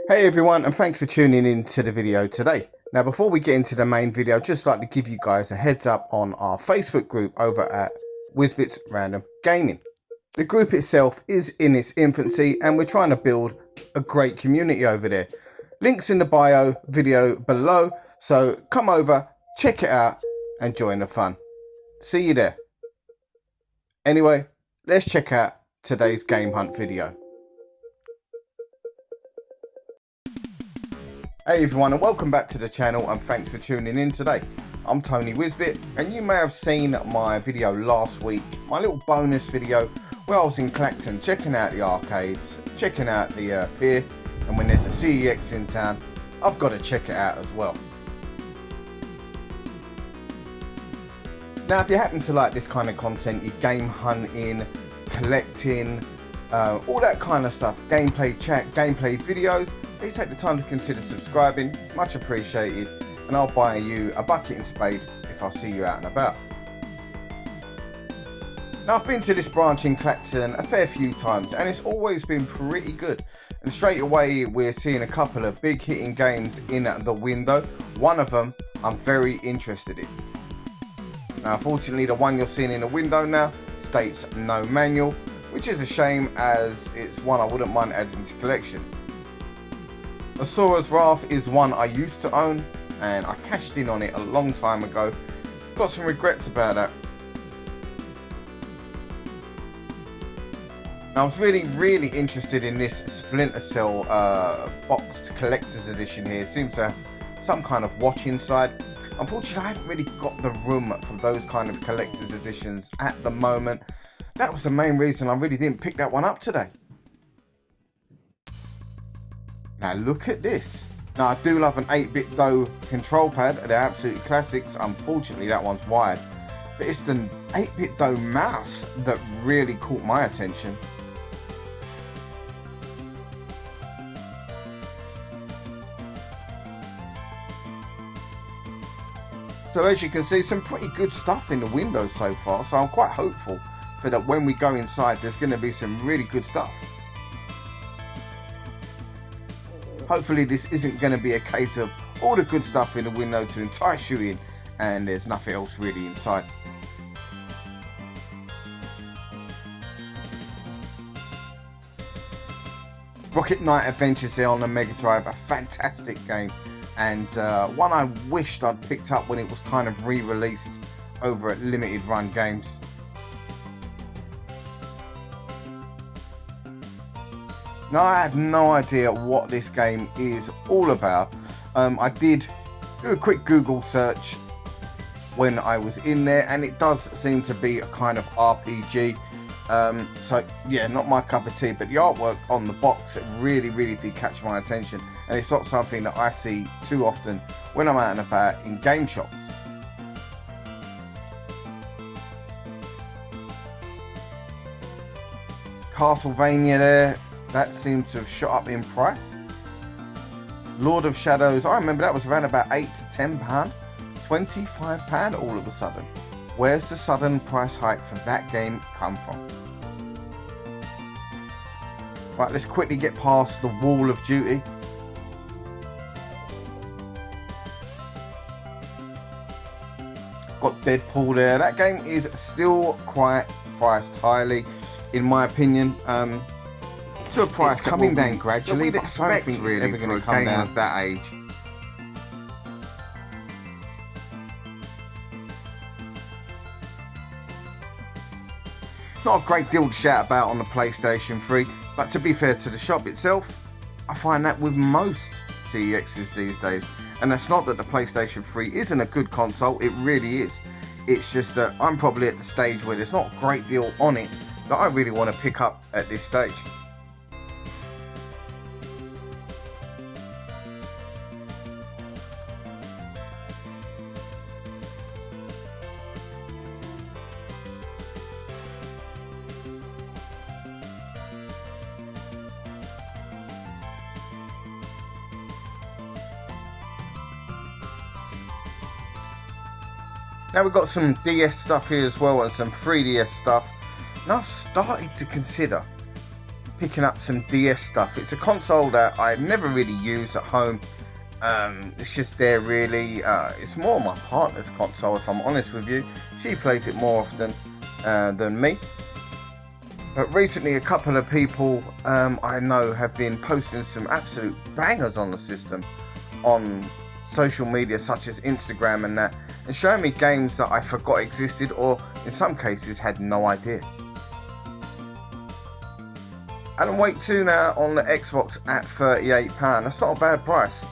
Hey everyone, and thanks for tuning in to the video today. Now before we get into the main video, I'd just like to give you guys a heads up on our Facebook group over at Wizbit's Random Gaming. The group itself is in its infancy and we're trying to build a great community over there. Links in the bio video below, so come over, check it out and join the fun. See you there. Anyway, let's check out today's game hunt video. Hey everyone, and welcome back to the channel, and thanks for tuning in today. I'm Tony Wizbit, and you may have seen my video last week, my little bonus video where I was in Clacton checking out the arcades, checking out the beer, and when there's a CEX in town, I've got to check it out as well. Now if you happen to like this kind of content, you game hunting, collecting, all that kind of stuff, gameplay chat, gameplay videos, please take the time to consider subscribing. It's much appreciated, and I'll buy you a bucket and spade if I see you out and about. Now I've been to this branch in Clacton a fair few times and it's always been pretty good, and straight away we're seeing a couple of big hitting games in the window. One of them I'm very interested in. Now unfortunately the one you're seeing in the window now states no manual, which is a shame as it's one I wouldn't mind adding to collection. Asura's Wrath is one I used to own and I cashed in on it a long time ago. Got some regrets about that. Now, I was really interested in this Splinter Cell boxed collector's edition here. It seems to have some kind of watch inside. Unfortunately, I haven't really got the room for those kind of collector's editions at the moment. That was the main reason I really didn't pick that one up today. Now look at this. Now I do love an 8-bit though control pad, they're absolute classics. Unfortunately that one's wired, but it's the 8-bit though mouse that really caught my attention. So as you can see, some pretty good stuff in the windows so far, so I'm quite hopeful for that when we go inside there's going to be some really good stuff. Hopefully this isn't going to be a case of all the good stuff in the window to entice you in and there's nothing else really inside. Rocket Knight Adventures here on the Mega Drive, a fantastic game, and one I wished I'd picked up when it was kind of re-released over at Limited Run Games. Now I have no idea what this game is all about. I did do a quick Google search when I was in there and it does seem to be a kind of RPG. So yeah, not my cup of tea, but the artwork on the box really did catch my attention, and it's not something that I see too often when I'm out and about in game shops. Castlevania there. That seems to have shot up in price. Lord of Shadows, I remember that was around about £8 to £10, £25 all of a sudden. Where's the sudden price hike for that game come from? Right, let's quickly get past the Wall of Duty. Got Deadpool there. That game is still quite priced highly, in my opinion. To a price it's coming down gradually, but I don't think it's ever going to come down at that age. Not a great deal to shout about on the PlayStation 3, but to be fair to the shop itself, I find that with most CEXs these days, and that's not that the PlayStation 3 isn't a good console, it really is. It's just that I'm probably at the stage where there's not a great deal on it that I really want to pick up at this stage. Now we've got some DS stuff here as well and some 3DS stuff. And I've started to consider picking up some DS stuff. It's a console that I never really use at home. It's just there really. It's more my partner's console, if I'm honest with you. She plays it more often than me. But recently a couple of people I know have been posting some absolute bangers on the system on social media such as Instagram and that, and showing me games that I forgot existed, or in some cases had no idea. Alan Wake 2 now on the Xbox at £38. That's not a bad price.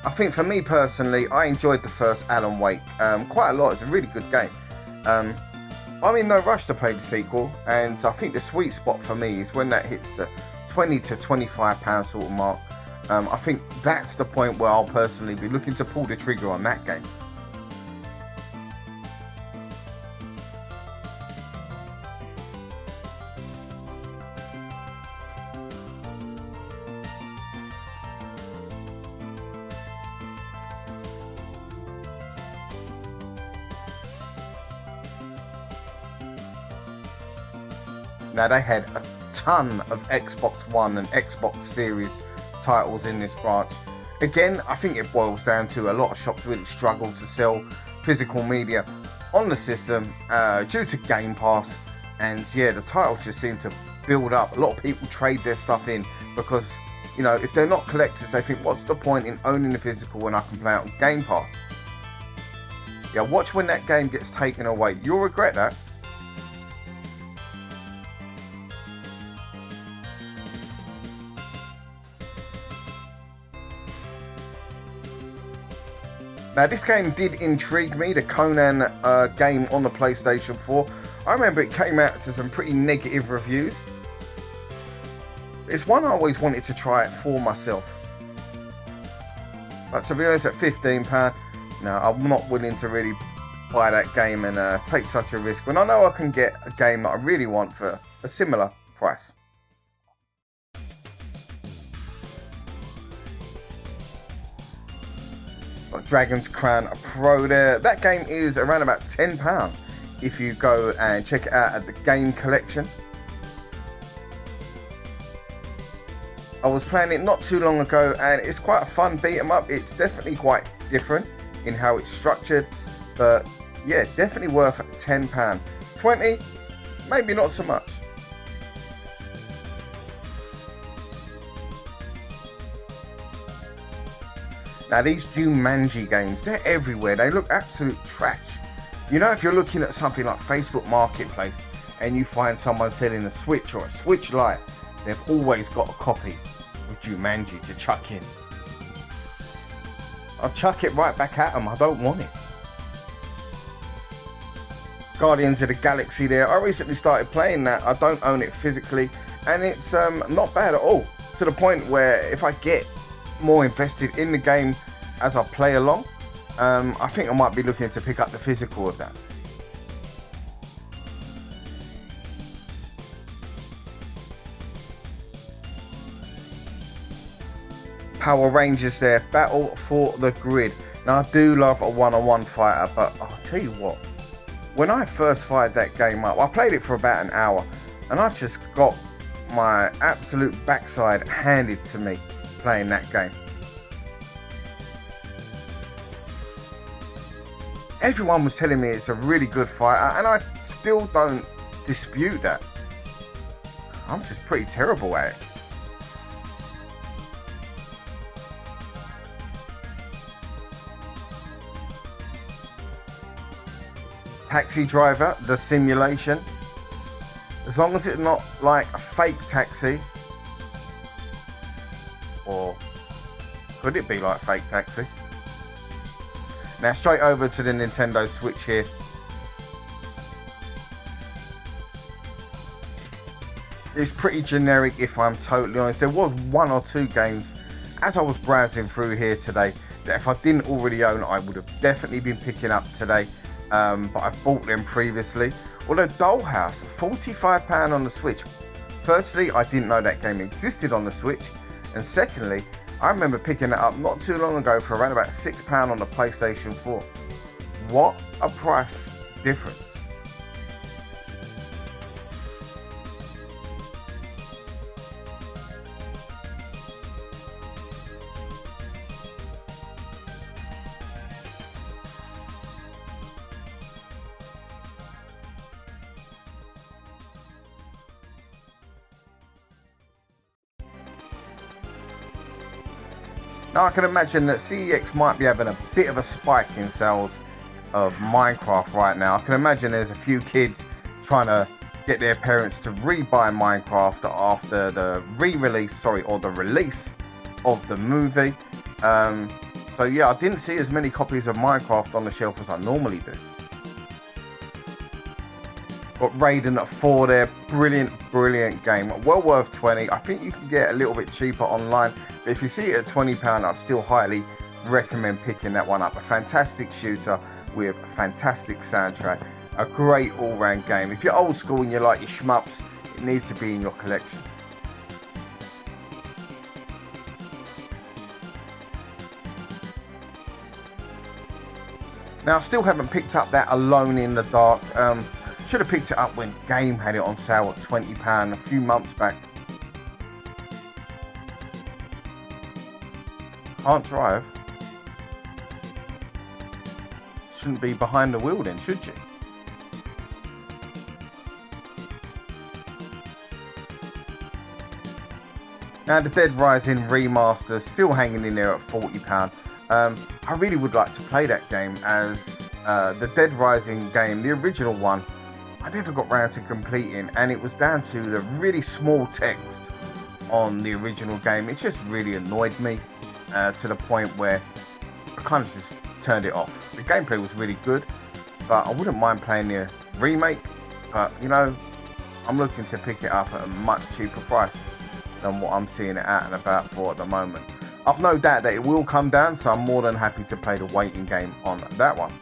I think for me personally, I enjoyed the first Alan Wake quite a lot. It's a really good game. I'm in no rush to play the sequel, and I think the sweet spot for me is when that hits the £20 to £25 sort of mark. I think that's the point where I'll personally be looking to pull the trigger on that game. Now, they had a ton of Xbox One and Xbox Series titles in this branch. Again, I think it boils down to a lot of shops really struggle to sell physical media on the system due to Game Pass, and yeah, the titles just seem to build up. A lot of people trade their stuff in because, you know, if they're not collectors, they think, what's the point in owning the physical when I can play it on Game Pass? Yeah, watch when that game gets taken away. You'll regret that. Now, this game did intrigue me, the Conan game on the PlayStation 4. I remember it came out to some pretty negative reviews. It's one I always wanted to try it for myself. But to be honest, at £15, no, I'm not willing to really buy that game and take such a risk when I know I can get a game that I really want for a similar price. Got Dragon's Crown Pro there. That game is around about £10 if you go and check it out at the game collection. I was playing it not too long ago and it's quite a fun beat 'em up. It's definitely quite different in how it's structured, but yeah, definitely worth £10. 20, maybe not so much. Now, these Jumanji games, they're everywhere. They look absolute trash. You know, if you're looking at something like Facebook Marketplace and you find someone selling a Switch or a Switch Lite, they've always got a copy of Jumanji to chuck in. I'll chuck it right back at them. I don't want it. Guardians of the Galaxy there. I recently started playing that. I don't own it physically, and it's not bad at all. To the point where if I get more invested in the game as I play along, I think I might be looking to pick up the physical of that. Power Rangers there, Battle for the Grid. Now, I do love a one-on-one fighter, but I'll tell you what, when I first fired that game up, I played it for about an hour and I just got my absolute backside handed to me playing that game. Everyone was telling me it's a really good fighter, and I still don't dispute that. I'm just pretty terrible at it. Taxi Driver, the simulation. As long as it's not like a fake taxi. Or could it be like fake taxi? Now, straight over to the Nintendo Switch here. It's pretty generic, if I'm totally honest. There was one or two games as I was browsing through here today that if I didn't already own, I would have definitely been picking up today. But I've bought them previously. Although Dollhouse, £45 on the Switch. Firstly, I didn't know that game existed on the Switch. And secondly, I remember picking it up not too long ago for around about £6 on the PlayStation 4. What a price difference. Now I can imagine that CEX might be having a bit of a spike in sales of Minecraft right now. I can imagine there's a few kids trying to get their parents to re-buy Minecraft after the re-release, or the release of the movie. So yeah, I didn't see as many copies of Minecraft on the shelf as I normally do. Got Raiden at 4 there, brilliant game, well worth 20. I think you can get a little bit cheaper online, but if you see it at £20, I'd still highly recommend picking that one up. A fantastic shooter with a fantastic soundtrack, a great all-round game. If you're old school and you like your shmups, it needs to be in your collection. Now I still haven't picked up that Alone in the Dark. Should have picked it up when Game had it on sale at £20 a few months back. Can't drive. Shouldn't be behind the wheel then, should you? Now the Dead Rising remaster still hanging in there at £40. I really would like to play that game, as the Dead Rising game, the original one, I never got round to completing, and it was down to the really small text on the original game. It just really annoyed me to the point where I kind of just turned it off. The gameplay was really good, but I wouldn't mind playing the remake. But you know, I'm looking to pick it up at a much cheaper price than what I'm seeing it out and about for at the moment. I've no doubt that it will come down, so I'm more than happy to play the waiting game on that one.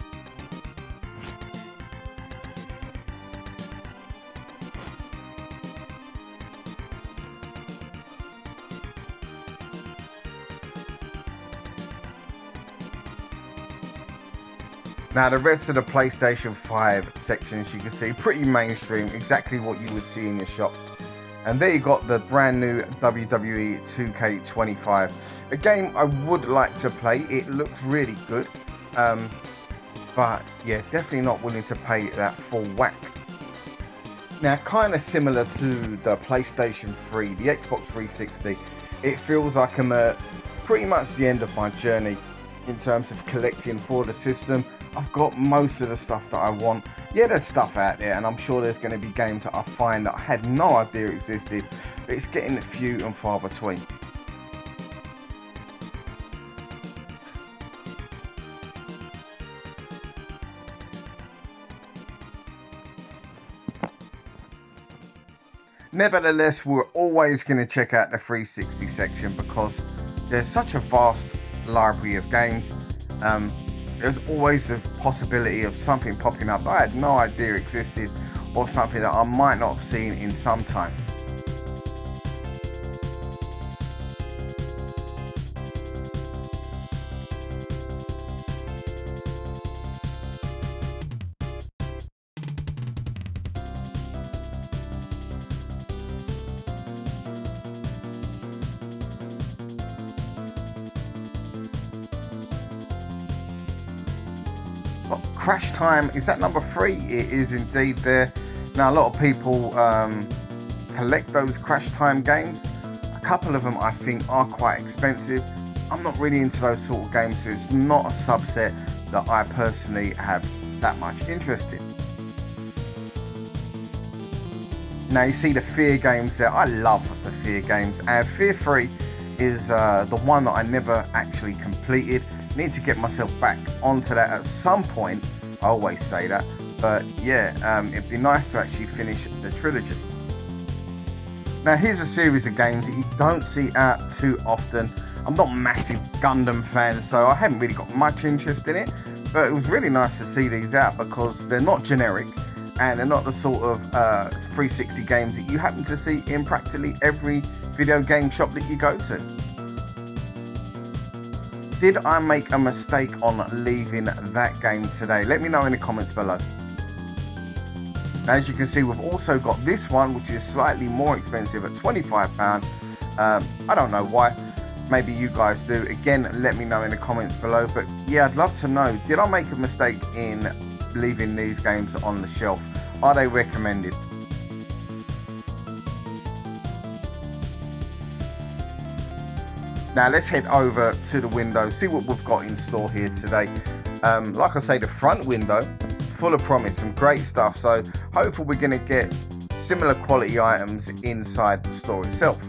Now the rest of the PlayStation 5 section, as you can see, pretty mainstream, exactly what you would see in your shops. And there you got the brand new WWE 2K25, a game I would like to play. It looks really good, but yeah, definitely not willing to pay that full whack. Now, kind of similar to the PlayStation 3, the Xbox 360, it feels like I'm at pretty much the end of my journey in terms of collecting for the system. I've got most of the stuff that I want. Yeah, there's stuff out there, and I'm sure there's going to be games that I find that I had no idea existed, but it's getting few and far between. Nevertheless, we're always going to check out the 360 section because there's such a vast library of games. There's always the possibility of something popping up that I had no idea existed, or something that I might not have seen in some time. Crash Time, is that number 3? It is indeed there. Now a lot of people collect those Crash Time games. A couple of them I think are quite expensive. I'm not really into those sort of games, so it's not a subset that I personally have that much interest in. Now you see the Fear games there. I love the Fear games, and Fear 3 is the one that I never actually completed. Need to get myself back onto that at some point. I always say that, but yeah, it'd be nice to actually finish the trilogy. Now here's a series of games that you don't see out too often. I'm not a massive Gundam fan, so I haven't really got much interest in it, but it was really nice to see these out because they're not generic, and they're not the sort of 360 games that you happen to see in practically every video game shop that you go to. Did I make a mistake on leaving that game today? Let me know in the comments below. As you can see, we've also got this one, which is slightly more expensive at £25. I don't know why. Maybe you guys do. Again, let me know in the comments below. But yeah, I'd love to know, did I make a mistake in leaving these games on the shelf? Are they recommended? Now let's head over to the window, see what we've got in store here today. Like I say, the front window, full of promise, some great stuff. So hopefully we're going to get similar quality items inside the store itself.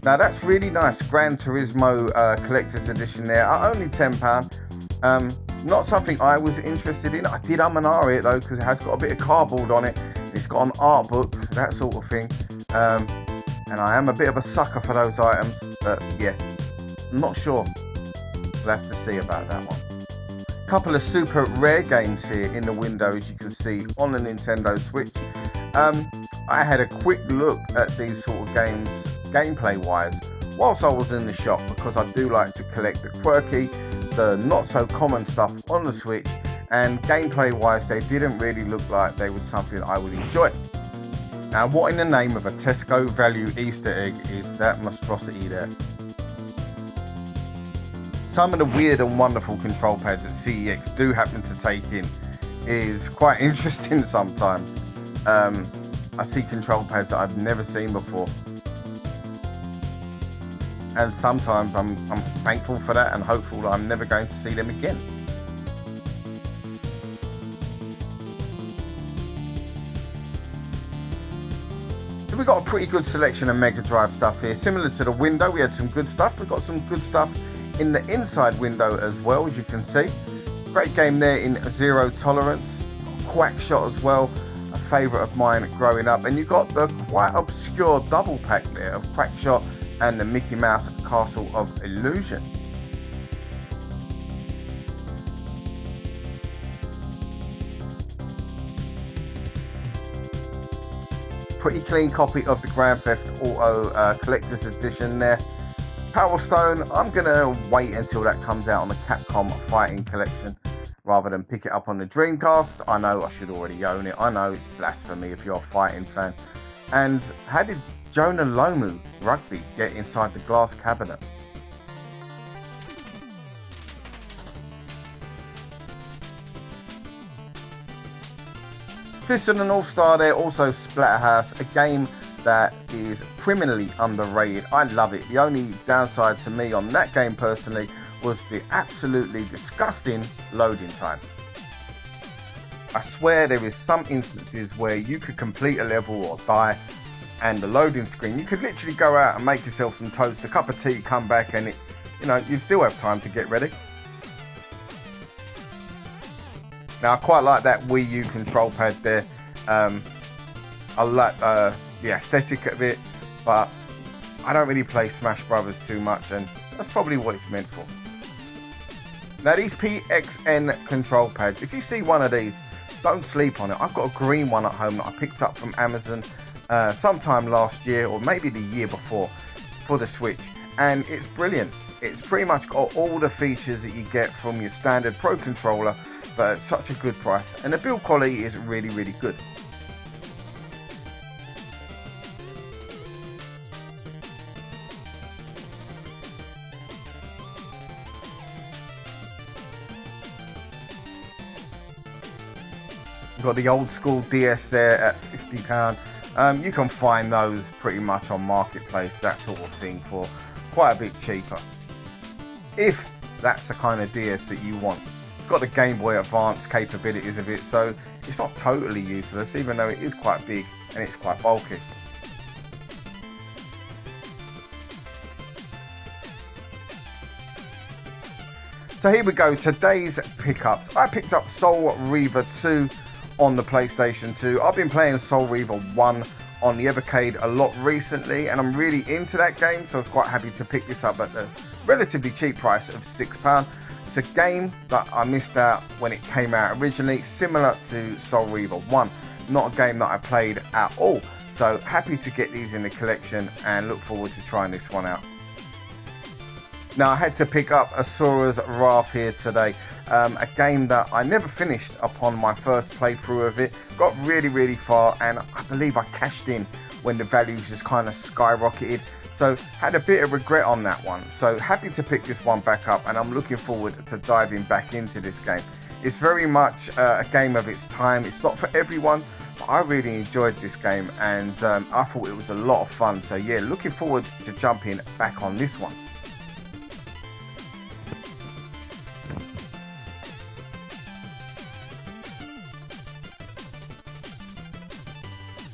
Now that's really nice, Gran Turismo collector's edition there at only £10. Not something I was interested in. I did and ah it though, because it has got a bit of cardboard on it. It's got an art book, that sort of thing. And I am a bit of a sucker for those items, but yeah, I'm not sure. We'll have to see about that one. Couple of super rare games here in the window, as you can see, on the Nintendo Switch. I had a quick look at these sort of games, gameplay wise, whilst I was in the shop, because I do like to collect the quirky, the not so common stuff on the Switch, and gameplay wise they didn't really look like they was something I would enjoy. Now what in the name of a Tesco value Easter egg is that monstrosity there? Some of the weird and wonderful control pads that CEX do happen to take in is quite interesting sometimes. I see control pads that I've never seen before, and sometimes I'm thankful for that and hopeful that I'm never going to see them again. So we've got a pretty good selection of Mega Drive stuff here. Similar to the window, we had some good stuff. We've got some good stuff in the inside window as well, as you can see. Great game there in Zero Tolerance. Quack Shot as well, a favourite of mine growing up. And you've got the quite obscure double pack there of Quack Shot and the Mickey Mouse Castle of Illusion. Pretty clean copy of the Grand Theft Auto Collector's Edition there. Power Stone, I'm going to wait until that comes out on the Capcom Fighting Collection rather than pick it up on the Dreamcast. I know I should already own it. I know it's blasphemy if you're a fighting fan. And how did Jonah Lomu Rugby get inside the glass cabinet? Piston and All-Star there, also Splatterhouse, a game that is criminally underrated. I love it. The only downside to me on that game personally was the absolutely disgusting loading times. I swear there is some instances where you could complete a level or die, and the loading screen, you could literally go out and make yourself some toast, a cup of tea, come back, and you'd still have time to get ready. Now I quite like that Wii U control pad there. I like the aesthetic of it, but I don't really play Smash Brothers too much, and that's probably what it's meant for. Now these PXN control pads, if you see one of these, don't sleep on it. I've got a green one at home that I picked up from Amazon sometime last year or maybe the year before for the Switch, and it's brilliant. It's pretty much got all the features that you get from your standard Pro controller, but at such a good price, and the build quality is really, really good. Got the old school DS there at £50. You can find those pretty much on Marketplace, that sort of thing, for quite a bit cheaper, if that's the kind of DS that you want. It's got the Game Boy Advance capabilities of it, so it's not totally useless, even though it is quite big and it's quite bulky. So here we go, today's pickups. I picked up Soul Reaver 2 on the PlayStation 2. I've been playing Soul Reaver 1 on the Evercade a lot recently, and I'm really into that game, so I was quite happy to pick this up at the relatively cheap price of £6. It's a game that I missed out when it came out originally, similar to Soul Reaver 1. Not a game that I played at all, so happy to get these in the collection and look forward to trying this one out. Now I had to pick up Asura's Wrath here today, a game that I never finished upon my first playthrough of it. Got really far, and I believe I cashed in when the values just kind of skyrocketed. So had a bit of regret on that one. So happy to pick this one back up, and I'm looking forward to diving back into this game. It's very much a game of its time. It's not for everyone, but I really enjoyed this game, and I thought it was a lot of fun. So yeah, looking forward to jumping back on this one.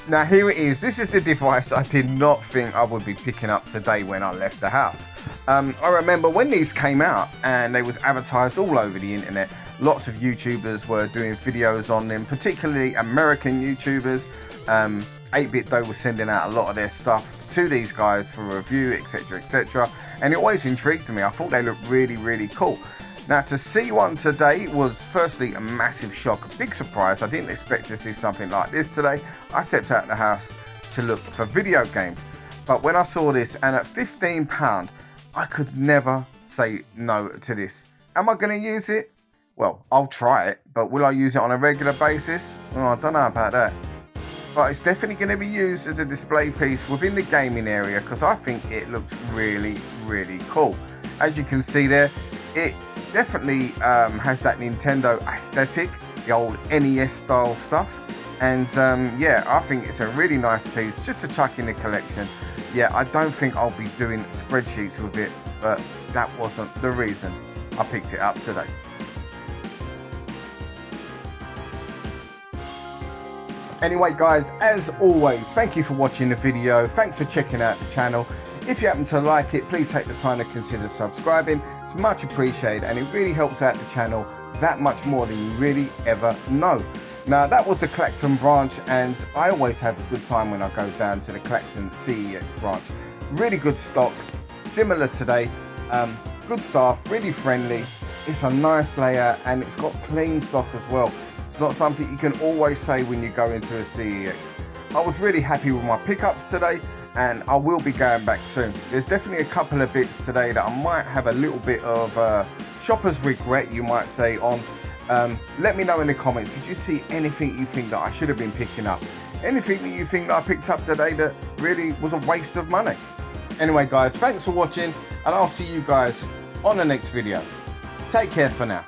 Now here it is. This is the device I did not think I would be picking up today when I left the house. I remember when these came out and they was advertised all over the internet. Lots of YouTubers were doing videos on them, particularly American YouTubers. 8-Bit though was sending out a lot of their stuff to these guys for review, etc. And it always intrigued me. I thought they looked really cool. Now to see one today was firstly a massive shock, a big surprise. I didn't expect to see something like this today. I stepped out of the house to look for video games, but when I saw this, and at £15, I could never say no to this. Am I going to use it? Well, I'll try it, but will I use it on a regular basis? Oh, I don't know about that. But it's definitely going to be used as a display piece within the gaming area, because I think it looks really cool. As you can see there, it definitely has that Nintendo aesthetic, the old NES style stuff, and yeah, I think it's a really nice piece just to chuck in the collection. Yeah, I don't think I'll be doing spreadsheets with it, but that wasn't the reason I picked it up today. Anyway guys, as always, thank you for watching the video. Thanks for checking out the channel. If you happen to like it, please take the time to consider subscribing. It's much appreciated, and it really helps out the channel that much more than you really ever know. Now that was the Clacton branch, and I always have a good time when I go down to the Clacton CEX branch. Really good stock, similar today. Good staff, really friendly. It's a nice layout, and it's got clean stock as well. It's not something you can always say when you go into a CEX. I was really happy with my pickups today, and I will be going back soon. There's definitely a couple of bits today that I might have a little bit of shopper's regret, you might say, on. Let me know in the comments, did you see anything you think that I should have been picking up? Anything that you think that I picked up today that really was a waste of money? Anyway guys, thanks for watching, and I'll see you guys on the next video. Take care for now.